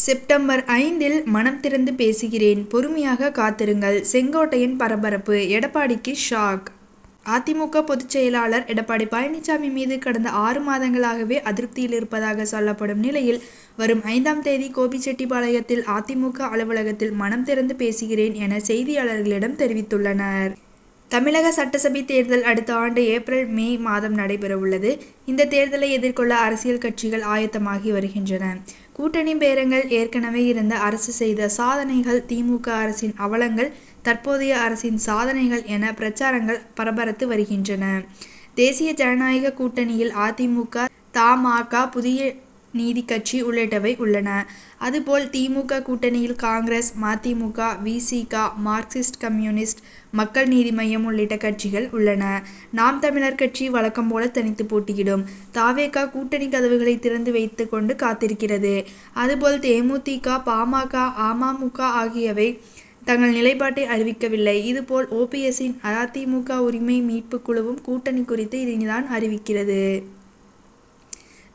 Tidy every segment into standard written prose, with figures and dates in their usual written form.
September 5இல் மனம் திறந்து பேசுகிறேன், பொறுமையாக காத்திருங்கள். செங்கோட்டையன் பரபரப்பு, எடப்பாடிக்கு ஷாக். அதிமுக பொதுச் செயலாளர் எடப்பாடி பழனிசாமி மீது கடந்த 6 மாதங்களாகவே அதிருப்தியில் இருப்பதாக சொல்லப்படும் நிலையில், வரும் 5ஆம் தேதி கோபிச்செட்டிப்பாளையத்தில் அதிமுக அலுவலகத்தில் மனம் திறந்து பேசுகிறேன் என செய்தியாளர்களிடம் தெரிவித்துள்ளனர். தமிழக சட்டசபை தேர்தல் அடுத்த ஆண்டு ஏப்ரல், மே மாதம் நடைபெறவுள்ளது. இந்த தேர்தலை எதிர்கொள்ள அரசியல் கட்சிகள் ஆயத்தமாகி வருகின்றன. கூட்டணி பேரங்கள், ஏற்கனவே இருந்த அரசு செய்த சாதனைகள், திமுக அரசின் அவலங்கள், தற்போதைய அரசின் சாதனைகள் என பிரச்சாரங்கள் பரபரத்து வருகின்றன. தேசிய ஜனநாயக கூட்டணியில் அதிமுக, த.மா.கா., புதிய நீதி கட்சி உள்ளிட்டவை உள்ளன. அதுபோல் திமுக கூட்டணியில் காங்கிரஸ், ம.தி.மு.க., வி.சி.க., மார்க்சிஸ்ட் கம்யூனிஸ்ட், மக்கள் நீதி மய்யம் உள்ளிட்ட கட்சிகள் உள்ளன. நாம் தமிழர் கட்சி வழக்கம் போல தனித்து போட்டியிடும். த.வே.க. கூட்டணி கதவுகளை திறந்து வைத்து கொண்டு காத்திருக்கிறது. அதுபோல் தே.மு.தி.க., பா.ம.க., அ.ம.மு.க. ஆகியவை தங்கள் நிலைப்பாட்டை அறிவிக்கவில்லை. இதுபோல் ஓபிஎஸ்ஸின் அதிமுக உரிமை மீட்பு குழுவும் கூட்டணி குறித்து இனிதான் அறிவிக்கிறது.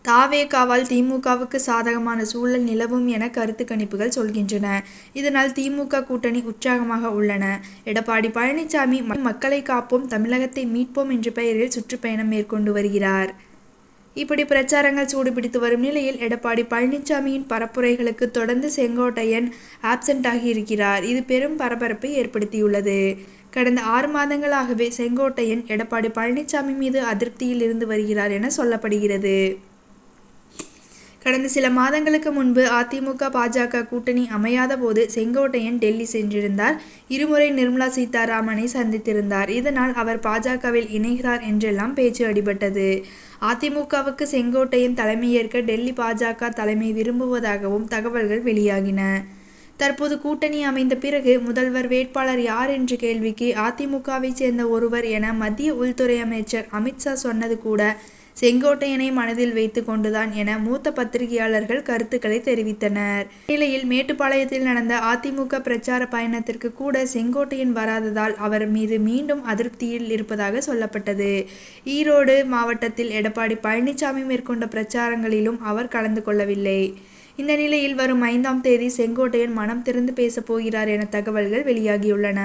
த.வே.க.வால் திமுகவுக்கு சாதகமான சூழல் நிலவும் என கருத்து கணிப்புகள் சொல்கின்றன. இதனால் திமுக கூட்டணி உற்சாகமாக உள்ளன. எடப்பாடி பழனிசாமி மக்களை காப்போம், தமிழகத்தை மீட்போம் என்ற பெயரில் சுற்றுப்பயணம் மேற்கொண்டு வருகிறார். இப்படி பிரச்சாரங்கள் சூடுபிடித்து வரும் நிலையில், எடப்பாடி பழனிசாமியின் பரப்புரைகளுக்கு தொடர்ந்து செங்கோட்டையன் ஆப்சென்ட் ஆகியிருக்கிறார். இது பெரும் பரபரப்பை ஏற்படுத்தியுள்ளது. கடந்த 6 மாதங்களாகவே செங்கோட்டையன் எடப்பாடி பழனிசாமி மீது அதிருப்தியில் இருந்து வருகிறார் என சொல்லப்படுகிறது. கடந்த சில மாதங்களுக்கு முன்பு அதிமுக, பாஜக கூட்டணி அமையாத போது செங்கோட்டையன் டெல்லி சென்றிருந்தார். இருமுறை நிர்மலா சீதாராமனை சந்தித்திருந்தார். இதனால் அவர் பாஜகவில் இணைகிறார் என்றெல்லாம் பேச்சு அடிபட்டது. அதிமுகவுக்கு செங்கோட்டையன் தலைமையேற்க டெல்லி பாஜக தலைமை விரும்புவதாகவும் தகவல்கள் வெளியாகின. தற்போது கூட்டணி அமைந்த பிறகு முதல்வர் வேட்பாளர் யார் என்ற கேள்விக்கு அதிமுகவை சேர்ந்த ஒருவர் என மத்திய உள்துறை அமைச்சர் அமித்ஷா சொன்னது கூட செங்கோட்டையனை மனதில் வைத்து கொண்டுதான் என மூத்த பத்திரிகையாளர்கள் கருத்துக்களை தெரிவித்தனர். இந்நிலையில் மேட்டுப்பாளையத்தில் நடந்த அதிமுக பிரச்சார பயணத்திற்கு கூட செங்கோட்டையன் வராததால் அவர் மீது மீண்டும் அதிருப்தியில் இருப்பதாக சொல்லப்பட்டது. ஈரோடு மாவட்டத்தில் எடப்பாடி பழனிசாமி மேற்கொண்ட பிரச்சாரங்களிலும் அவர் கலந்து கொள்ளவில்லை. இந்த நிலையில் வரும் 5ஆம் தேதி செங்கோட்டையன் மனம் திறந்து பேசப் போகிறார் என தகவல்கள் வெளியாகியுள்ளன.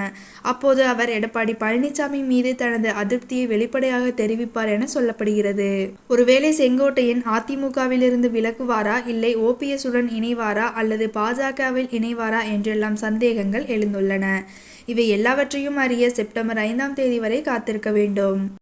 அப்போது அவர் எடப்பாடி பழனிசாமி மீது தனது அதிருப்தியை வெளிப்படையாக தெரிவிப்பார் என சொல்லப்படுகிறது. ஒருவேளை செங்கோட்டையன் அதிமுகவிலிருந்து விலகுவாரா, இல்லை ஓபிஎஸ் உடன் இணைவாரா அல்லது பாஜகவில் இணைவாரா என்றெல்லாம் சந்தேகங்கள் எழுந்துள்ளன. இவை எல்லாவற்றையும் அறிய செப்டம்பர் 5ஆம் தேதி வரை காத்திருக்க வேண்டும்.